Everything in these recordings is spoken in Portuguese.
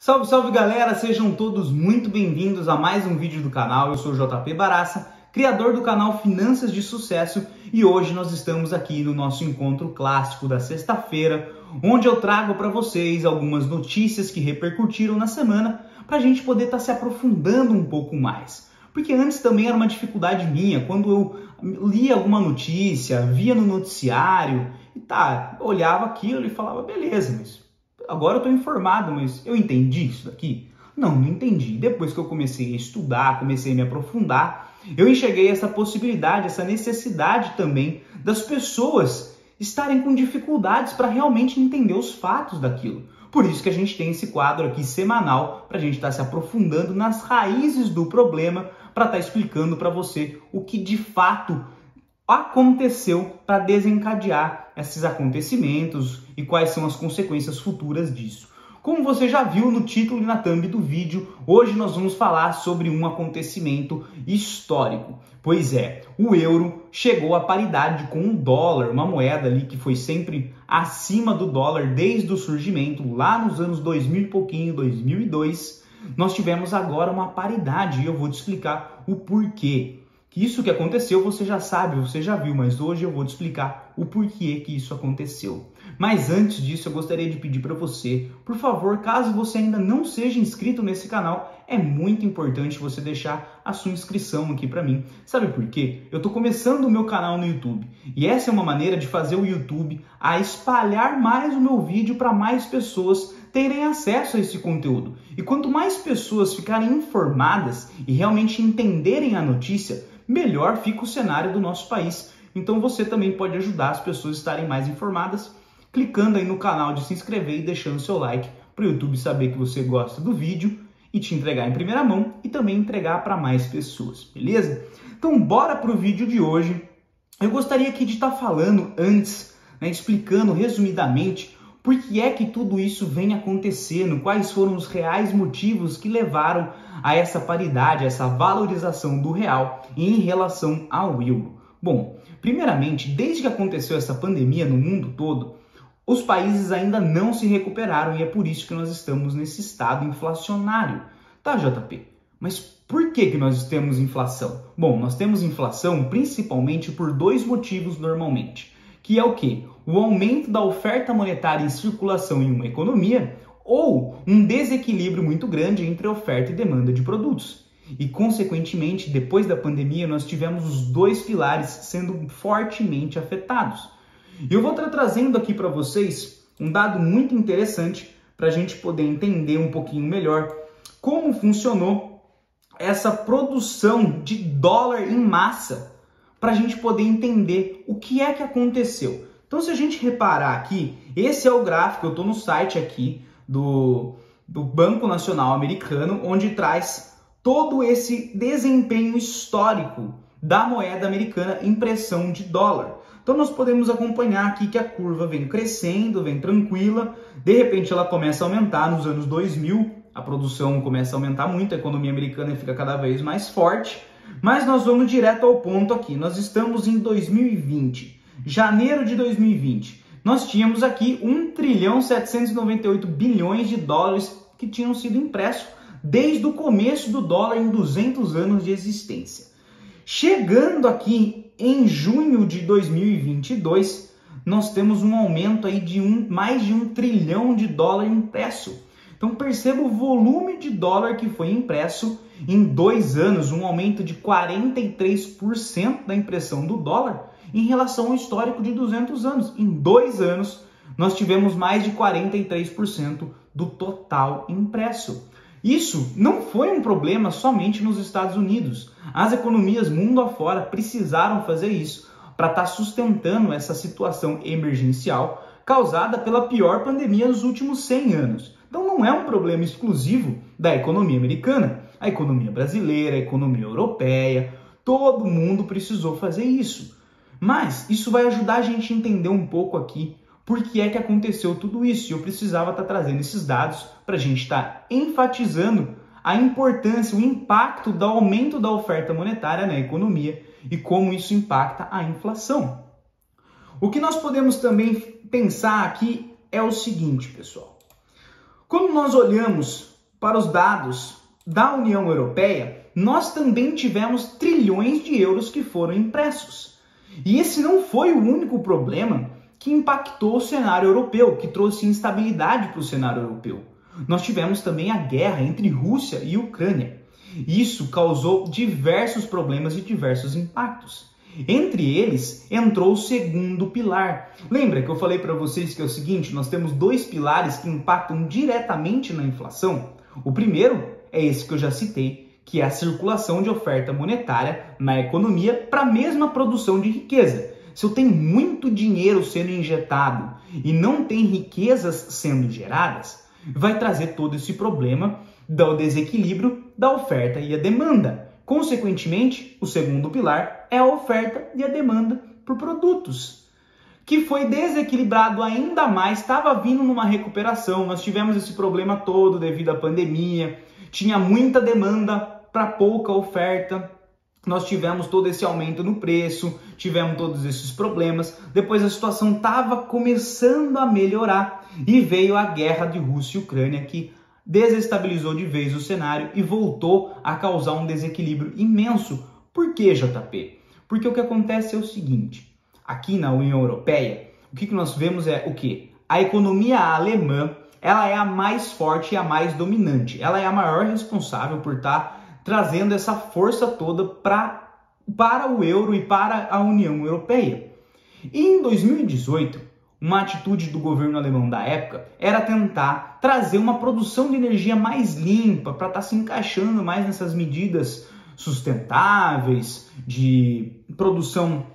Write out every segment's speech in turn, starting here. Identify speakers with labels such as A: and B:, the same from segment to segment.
A: Salve, salve galera, sejam todos muito bem-vindos a mais um vídeo do canal. Eu sou o JP Baraça, criador do canal Finanças de Sucesso, e hoje nós estamos aqui no nosso encontro clássico da sexta-feira, onde eu trago para vocês algumas notícias que repercutiram na semana para a gente poder estar se aprofundando um pouco mais. Porque antes também era uma dificuldade minha, quando eu lia alguma notícia, via no noticiário, eu olhava aquilo e falava, beleza, mas agora eu estou informado, mas eu entendi isso daqui? Não entendi. Depois que eu comecei a estudar, comecei a me aprofundar, eu enxerguei essa possibilidade, essa necessidade também das pessoas estarem com dificuldades para realmente entender os fatos daquilo. Por isso que a gente tem esse quadro aqui semanal, para a gente estar se aprofundando nas raízes do problema, para estar explicando para você o que de fato aconteceu para desencadear esses acontecimentos e quais são as consequências futuras disso. Como você já viu no título e na thumb do vídeo, hoje nós vamos falar sobre um acontecimento histórico. Pois é, o euro chegou à paridade com o dólar, uma moeda ali que foi sempre acima do dólar desde o surgimento, lá nos anos 2000 e pouquinho, 2002. Nós tivemos agora uma paridade e eu vou te explicar o porquê. Isso que aconteceu você já sabe, você já viu, mas hoje eu vou te explicar o porquê que isso aconteceu. Mas antes disso, eu gostaria de pedir para você, por favor, caso você ainda não seja inscrito nesse canal, é muito importante você deixar a sua inscrição aqui para mim. Sabe por quê? Eu estou começando o meu canal no YouTube e essa é uma maneira de fazer o YouTube a espalhar mais o meu vídeo para mais pessoas terem acesso a esse conteúdo. E quanto mais pessoas ficarem informadas e realmente entenderem a notícia, melhor fica o cenário do nosso país. Então você também pode ajudar as pessoas a estarem mais informadas, clicando aí no canal de se inscrever e deixando seu like para o YouTube saber que você gosta do vídeo e te entregar em primeira mão e também entregar para mais pessoas, beleza? Então bora para o vídeo de hoje. Eu gostaria aqui de estar falando antes, explicando resumidamente por que é que tudo isso vem acontecendo, quais foram os reais motivos que levaram a essa paridade, a essa valorização do real em relação ao euro. Bom, primeiramente, desde que aconteceu essa pandemia no mundo todo, os países ainda não se recuperaram e é por isso que nós estamos nesse estado inflacionário. Tá, JP? Mas por que nós temos inflação? Bom, nós temos inflação principalmente por dois motivos normalmente, que é o quê? O aumento da oferta monetária em circulação em uma economia ou um desequilíbrio muito grande entre oferta e demanda de produtos. E, consequentemente, depois da pandemia, nós tivemos os dois pilares sendo fortemente afetados. E eu vou estar trazendo aqui para vocês um dado muito interessante para a gente poder entender um pouquinho melhor como funcionou essa produção de dólar em massa, para a gente poder entender o que é que aconteceu. Então, se a gente reparar aqui, esse é o gráfico, eu estou no site aqui do Banco Nacional Americano, onde traz todo esse desempenho histórico da moeda americana em pressão de dólar. Então, nós podemos acompanhar aqui que a curva vem crescendo, vem tranquila, de repente ela começa a aumentar nos anos 2000, a produção começa a aumentar muito, a economia americana fica cada vez mais forte, mas nós vamos direto ao ponto aqui. Nós estamos em 2020, janeiro de 2020. Nós tínhamos aqui 1.798 bilhões de dólares que tinham sido impressos desde o começo do dólar em 200 anos de existência. Chegando aqui em junho de 2022, nós temos um aumento aí de mais de 1 trilhão de dólar impresso. Então perceba o volume de dólar que foi impresso em 2 anos, um aumento de 43% da impressão do dólar em relação ao histórico de 200 anos. Em 2 anos, nós tivemos mais de 43% do total impresso. Isso não foi um problema somente nos Estados Unidos. As economias mundo afora precisaram fazer isso para estar sustentando essa situação emergencial causada pela pior pandemia dos últimos 100 anos. Então não é um problema exclusivo da economia americana. A economia brasileira, a economia europeia, todo mundo precisou fazer isso. Mas isso vai ajudar a gente a entender um pouco aqui por que é que aconteceu tudo isso. E eu precisava estar trazendo esses dados para a gente estar enfatizando a importância, o impacto do aumento da oferta monetária na economia e como isso impacta a inflação. O que nós podemos também pensar aqui é o seguinte, pessoal. Quando nós olhamos para os dados da União Europeia, nós também tivemos trilhões de euros que foram impressos. E esse não foi o único problema que impactou o cenário europeu, que trouxe instabilidade para o cenário europeu. Nós tivemos também a guerra entre Rússia e Ucrânia. Isso causou diversos problemas e diversos impactos. Entre eles, entrou o segundo pilar. Lembra que eu falei para vocês que é o seguinte, nós temos dois pilares que impactam diretamente na inflação? O primeiro é esse que eu já citei, que é a circulação de oferta monetária na economia para a mesma produção de riqueza. Se eu tenho muito dinheiro sendo injetado e não tem riquezas sendo geradas, vai trazer todo esse problema do desequilíbrio da oferta e a demanda. Consequentemente, o segundo pilar é a oferta e a demanda por produtos, que foi desequilibrado ainda mais, estava vindo numa recuperação. Nós tivemos esse problema todo devido à pandemia, tinha muita demanda para pouca oferta, nós tivemos todo esse aumento no preço, tivemos todos esses problemas. Depois a situação estava começando a melhorar e veio a guerra de Rússia e Ucrânia, que desestabilizou de vez o cenário e voltou a causar um desequilíbrio imenso. Por que, JP? Porque o que acontece é o seguinte, aqui na União Europeia, o que nós vemos é o quê? A economia alemã, ela é a mais forte e a mais dominante. Ela é a maior responsável por estar trazendo essa força toda para o euro e para a União Europeia. E em 2018, uma atitude do governo alemão da época era tentar trazer uma produção de energia mais limpa, para estar se encaixando mais nessas medidas sustentáveis, de produção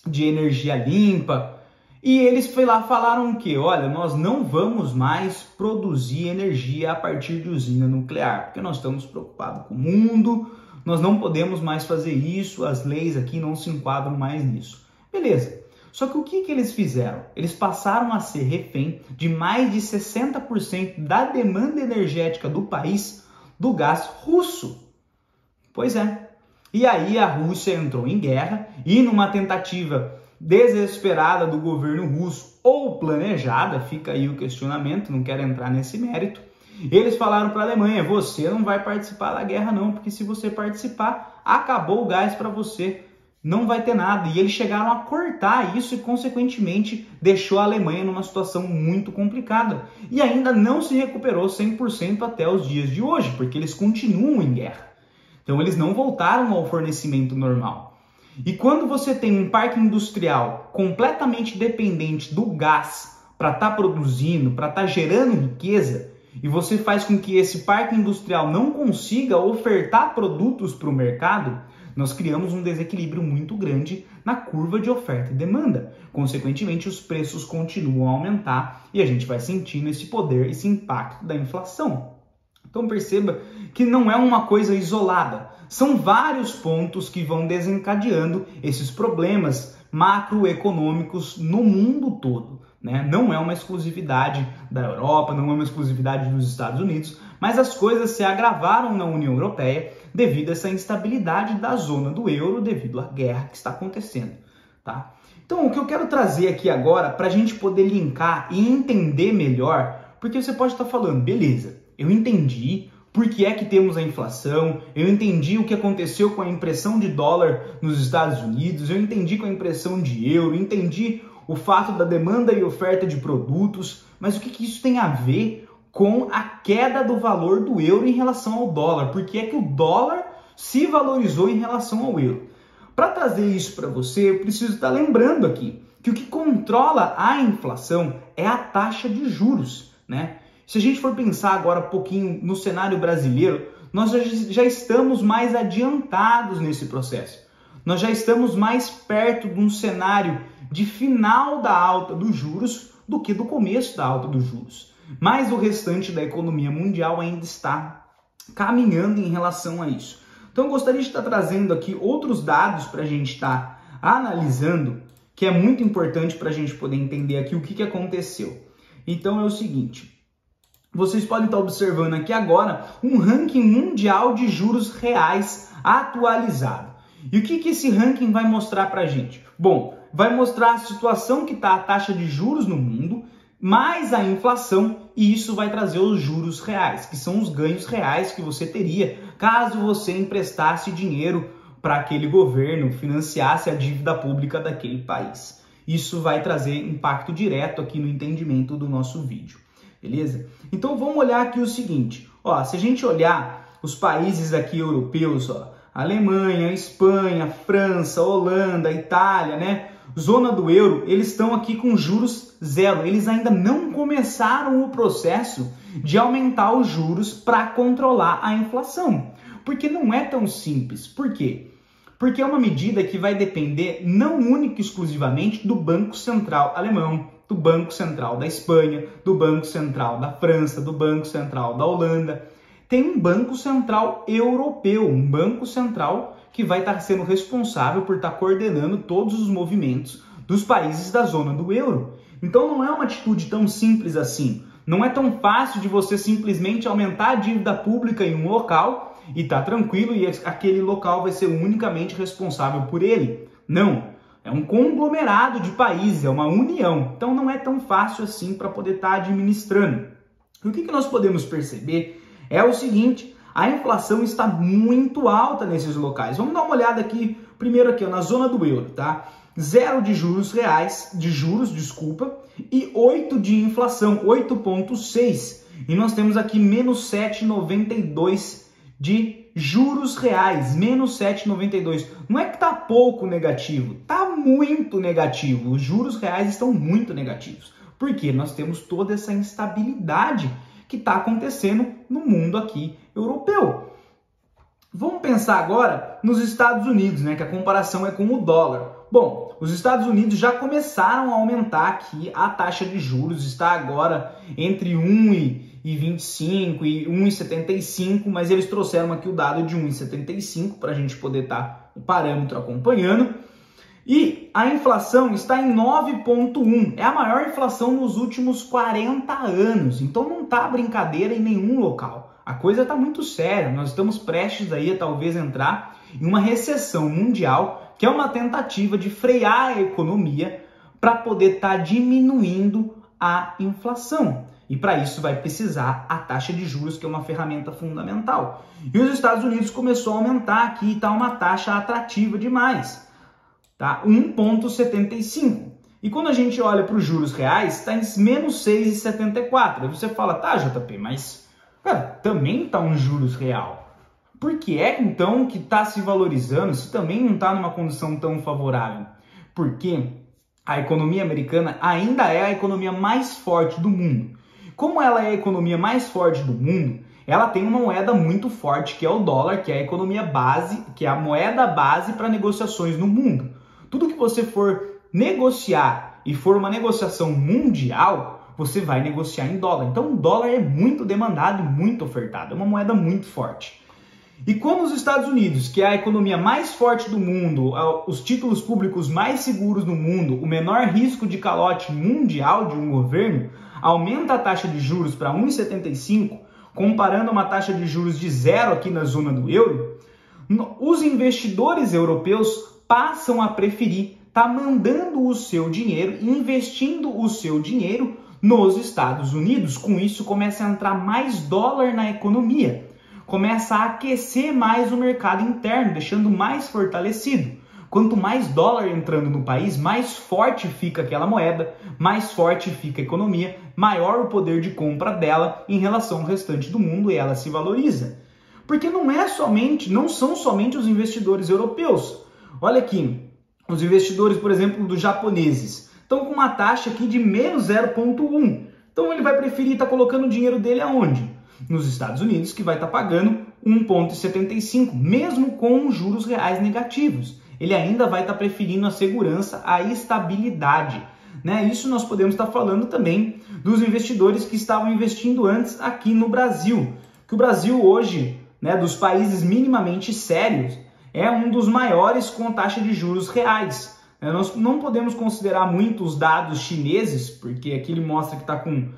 A: de energia limpa. E eles falaram que, olha, nós não vamos mais produzir energia a partir de usina nuclear, porque nós estamos preocupados com o mundo, nós não podemos mais fazer isso, as leis aqui não se enquadram mais nisso. Beleza. Só que o que eles fizeram? Eles passaram a ser refém de mais de 60% da demanda energética do país do gás russo. Pois é. E aí a Rússia entrou em guerra e numa tentativa desesperada do governo russo ou planejada, fica aí o questionamento, não quero entrar nesse mérito, eles falaram para a Alemanha, você não vai participar da guerra não, porque se você participar, acabou o gás para você, não vai ter nada. E eles chegaram a cortar isso e, consequentemente, deixou a Alemanha numa situação muito complicada. E ainda não se recuperou 100% até os dias de hoje, porque eles continuam em guerra. Então, eles não voltaram ao fornecimento normal. E quando você tem um parque industrial completamente dependente do gás para estar produzindo, para estar gerando riqueza, e você faz com que esse parque industrial não consiga ofertar produtos para o mercado, nós criamos um desequilíbrio muito grande na curva de oferta e demanda. Consequentemente, os preços continuam a aumentar e a gente vai sentindo esse poder, esse impacto da inflação. Então perceba que não é uma coisa isolada. São vários pontos que vão desencadeando esses problemas macroeconômicos no mundo todo, né? Não é uma exclusividade da Europa, não é uma exclusividade dos Estados Unidos, mas as coisas se agravaram na União Europeia devido a essa instabilidade da zona do euro, devido à guerra que está acontecendo, tá? Então, o que eu quero trazer aqui agora, para a gente poder linkar e entender melhor, porque você pode estar falando, beleza, eu entendi por que é que temos a inflação, eu entendi o que aconteceu com a impressão de dólar nos Estados Unidos, eu entendi com a impressão de euro, entendi o fato da demanda e oferta de produtos, mas o que isso tem a ver com a queda do valor do euro em relação ao dólar? Por que é que o dólar se valorizou em relação ao euro? Para trazer isso para você, eu preciso estar lembrando aqui que o que controla a inflação é a taxa de juros, né? Se a gente for pensar agora um pouquinho no cenário brasileiro, nós já estamos mais adiantados nesse processo. Nós já estamos mais perto de um cenário de final da alta dos juros do que do começo da alta dos juros. Mas o restante da economia mundial ainda está caminhando em relação a isso. Então eu gostaria de estar trazendo aqui outros dados para a gente estar analisando, que é muito importante para a gente poder entender aqui o que aconteceu. Então é o seguinte, vocês podem estar observando aqui agora um ranking mundial de juros reais atualizado. E o que esse ranking vai mostrar para a gente? Bom, vai mostrar a situação que está a taxa de juros no mundo mais a inflação, e isso vai trazer os juros reais, que são os ganhos reais que você teria caso você emprestasse dinheiro para aquele governo, financiasse a dívida pública daquele país. Isso vai trazer impacto direto aqui no entendimento do nosso vídeo, beleza? Então vamos olhar aqui o seguinte, ó, se a gente olhar os países aqui europeus, ó, Alemanha, Espanha, França, Holanda, Itália, né? Zona do euro, eles estão aqui com juros zero. Eles ainda não começaram o processo de aumentar os juros para controlar a inflação. Porque não é tão simples. Por quê? Porque é uma medida que vai depender não única e exclusivamente do Banco Central alemão, do Banco Central da Espanha, do Banco Central da França, do Banco Central da Holanda. Tem um Banco Central europeu, um Banco Central que vai estar sendo responsável por estar coordenando todos os movimentos dos países da zona do euro. Então não é uma atitude tão simples assim. Não é tão fácil de você simplesmente aumentar a dívida pública em um local e tá tranquilo e aquele local vai ser unicamente responsável por ele. Não, é um conglomerado de países, é uma união. Então não é tão fácil assim para poder estar administrando. E o que nós podemos perceber é o seguinte: a inflação está muito alta nesses locais. Vamos dar uma olhada aqui, primeiro aqui, ó, na zona do euro, tá? 0 de juros reais, e 8 de inflação, 8,6. E nós temos aqui menos 7,92 de juros reais, menos 7,92. Não é que tá pouco negativo, tá muito negativo. Os juros reais estão muito negativos. Por quê? Nós temos toda essa instabilidade que está acontecendo no mundo aqui europeu. Vamos pensar agora nos Estados Unidos, né, que a comparação é com o dólar. Bom, os Estados Unidos já começaram a aumentar aqui a taxa de juros, está agora entre 1,25 e 1,75, mas eles trouxeram aqui o dado de 1,75 para a gente poder estar o parâmetro acompanhando. E a inflação está em 9,1, é a maior inflação nos últimos 40 anos, então não está brincadeira em nenhum local. A coisa está muito séria, nós estamos prestes aí a talvez entrar em uma recessão mundial, que é uma tentativa de frear a economia para poder estar diminuindo a inflação. E para isso vai precisar a taxa de juros, que é uma ferramenta fundamental. E os Estados Unidos começou a aumentar aqui e está uma taxa atrativa demais. Tá? 1,75. E quando a gente olha para os juros reais, está em menos 6,74. Aí você fala, tá, JP, mas cara, também está um juros real. Por que é então que está se valorizando se também não está numa condição tão favorável? Porque a economia americana ainda é a economia mais forte do mundo. Como ela é a economia mais forte do mundo, ela tem uma moeda muito forte, que é o dólar, que é a economia base, que é a moeda base para negociações no mundo. Tudo que você for negociar e for uma negociação mundial, você vai negociar em dólar. Então o dólar é muito demandado e muito ofertado, é uma moeda muito forte. E como os Estados Unidos, que é a economia mais forte do mundo, os títulos públicos mais seguros do mundo, o menor risco de calote mundial de um governo, aumenta a taxa de juros para 1,75, comparando uma taxa de juros de 0 aqui na zona do euro, os investidores europeus passam a preferir estar mandando o seu dinheiro, investindo o seu dinheiro nos Estados Unidos. Com isso, começa a entrar mais dólar na economia, começa a aquecer mais o mercado interno, deixando mais fortalecido. Quanto mais dólar entrando no país, mais forte fica aquela moeda, mais forte fica a economia, maior o poder de compra dela em relação ao restante do mundo e ela se valoriza. Porque não são somente os investidores europeus. Olha aqui, os investidores, por exemplo, dos japoneses, estão com uma taxa aqui de menos 0,1. Então ele vai preferir estar colocando o dinheiro dele aonde? Nos Estados Unidos, que vai estar pagando 1,75, mesmo com juros reais negativos. Ele ainda vai estar preferindo a segurança, a estabilidade. Né? Isso nós podemos estar falando também dos investidores que estavam investindo antes aqui no Brasil. Que o Brasil hoje, né, dos países minimamente sérios, é um dos maiores com taxa de juros reais. Nós não podemos considerar muito os dados chineses, porque aqui ele mostra que está com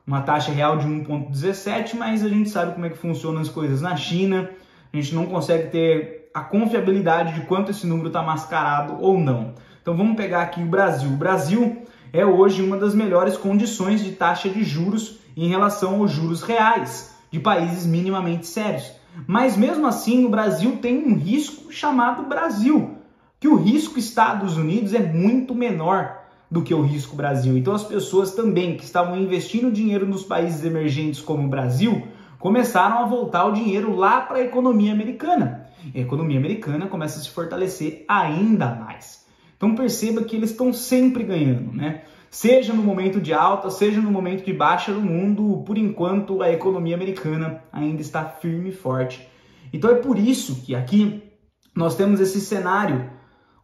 A: uma taxa real de 1,17, mas a gente sabe como é que funcionam as coisas na China. A gente não consegue ter a confiabilidade de quanto esse número está mascarado ou não. Então vamos pegar aqui o Brasil. O Brasil, é hoje uma das melhores condições de taxa de juros em relação aos juros reais de países minimamente sérios. Mas mesmo assim, o Brasil tem um risco chamado Brasil, que o risco Estados Unidos é muito menor do que o risco Brasil. Então as pessoas também que estavam investindo dinheiro nos países emergentes como o Brasil, começaram a voltar o dinheiro lá para a economia americana. E a economia americana começa a se fortalecer ainda mais. Então perceba que eles estão sempre ganhando, né? Seja no momento de alta, seja no momento de baixa do mundo, por enquanto a economia americana ainda está firme e forte. Então é por isso que aqui nós temos esse cenário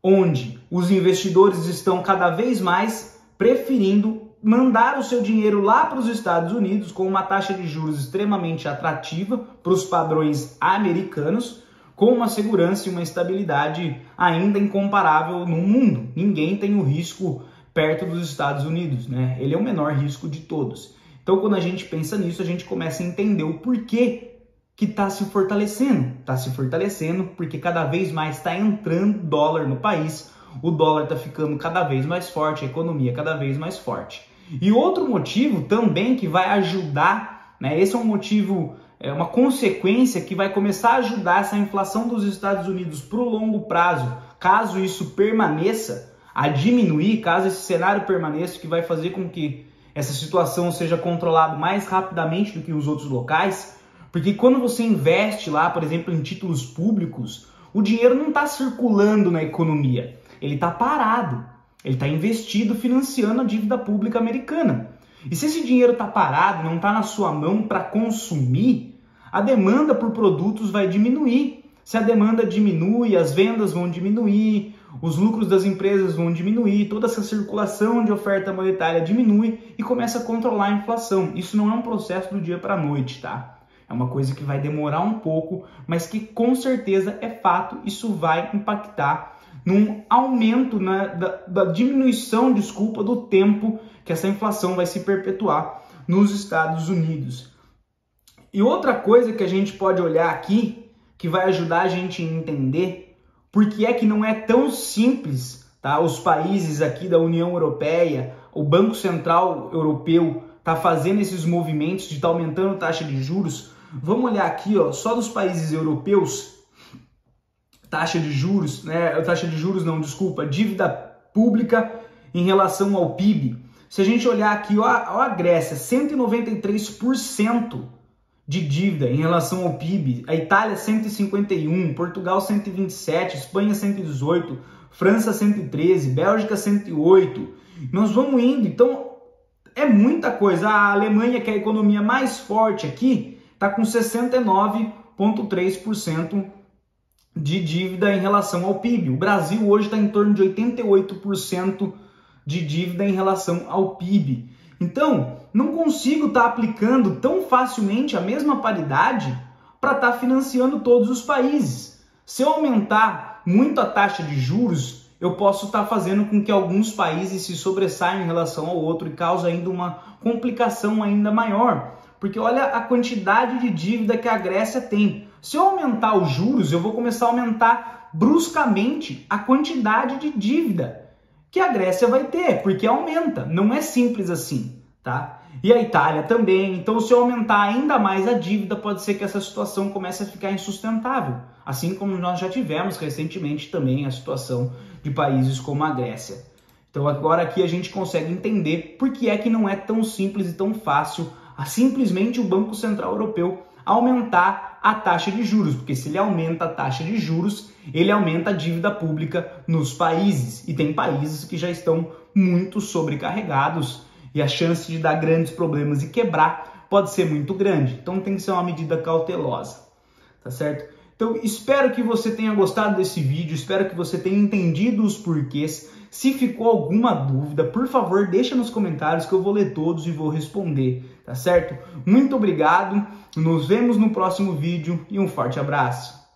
A: onde os investidores estão cada vez mais preferindo mandar o seu dinheiro lá para os Estados Unidos com uma taxa de juros extremamente atrativa para os padrões americanos, com uma segurança e uma estabilidade ainda incomparável no mundo. Ninguém tem o risco perto dos Estados Unidos, né? Ele é o menor risco de todos. Então, quando a gente pensa nisso, a gente começa a entender o porquê que está se fortalecendo. Está se fortalecendo porque cada vez mais está entrando dólar no país, o dólar está ficando cada vez mais forte, a economia cada vez mais forte. E outro motivo também que vai ajudar, né? Esse é um motivo, uma consequência que vai começar a ajudar essa inflação dos Estados Unidos para o longo prazo, caso isso permaneça, a diminuir, caso esse cenário permaneça, que vai fazer com que essa situação seja controlada mais rapidamente do que os outros locais, porque quando você investe lá, por exemplo, em títulos públicos, o dinheiro não está circulando na economia, ele está parado, ele está investido financiando a dívida pública americana. E se esse dinheiro está parado, não está na sua mão para consumir, a demanda por produtos vai diminuir. Se a demanda diminui, as vendas vão diminuir, os lucros das empresas vão diminuir, toda essa circulação de oferta monetária diminui e começa a controlar a inflação. Isso não é um processo do dia para a noite, tá? É uma coisa que vai demorar um pouco, mas que com certeza é fato, isso vai impactar num aumento, né, da diminuição, do tempo que essa inflação vai se perpetuar nos Estados Unidos. E outra coisa que a gente pode olhar aqui, que vai ajudar a gente a entender por que é que não é tão simples, tá? Os países aqui da União Europeia, o Banco Central Europeu está fazendo esses movimentos de estar aumentando a taxa de juros. Vamos olhar aqui, ó, só dos países europeus, dívida pública em relação ao PIB. Se a gente olhar aqui, ó, a Grécia, 193% de dívida em relação ao PIB, a Itália 151%, Portugal 127%, Espanha 118%, França 113%, Bélgica 108%. Nós vamos indo, então é muita coisa. A Alemanha, que é a economia mais forte aqui, está com 69,3% de dívida em relação ao PIB. O Brasil hoje está em torno de 88% de dívida em relação ao PIB. Então, não consigo estar aplicando tão facilmente a mesma paridade para estar financiando todos os países. Se eu aumentar muito a taxa de juros, eu posso estar fazendo com que alguns países se sobressaiam em relação ao outro e cause ainda uma complicação ainda maior. Porque olha a quantidade de dívida que a Grécia tem. Se eu aumentar os juros, eu vou começar a aumentar bruscamente a quantidade de dívida que a Grécia vai ter, porque aumenta. Não é simples assim, tá? E a Itália também. Então, se eu aumentar ainda mais a dívida, pode ser que essa situação comece a ficar insustentável. Assim como nós já tivemos recentemente também a situação de países como a Grécia. Então, agora aqui a gente consegue entender por que é que não é tão simples e tão fácil a simplesmente o Banco Central Europeu aumentar a taxa de juros, porque se ele aumenta a taxa de juros, ele aumenta a dívida pública nos países, e tem países que já estão muito sobrecarregados e a chance de dar grandes problemas e quebrar pode ser muito grande, então tem que ser uma medida cautelosa, tá certo? Então espero que você tenha gostado desse vídeo, espero que você tenha entendido os porquês. Se ficou alguma dúvida, por favor, deixa nos comentários que eu vou ler todos e vou responder, tá certo? Muito obrigado, nos vemos no próximo vídeo e um forte abraço!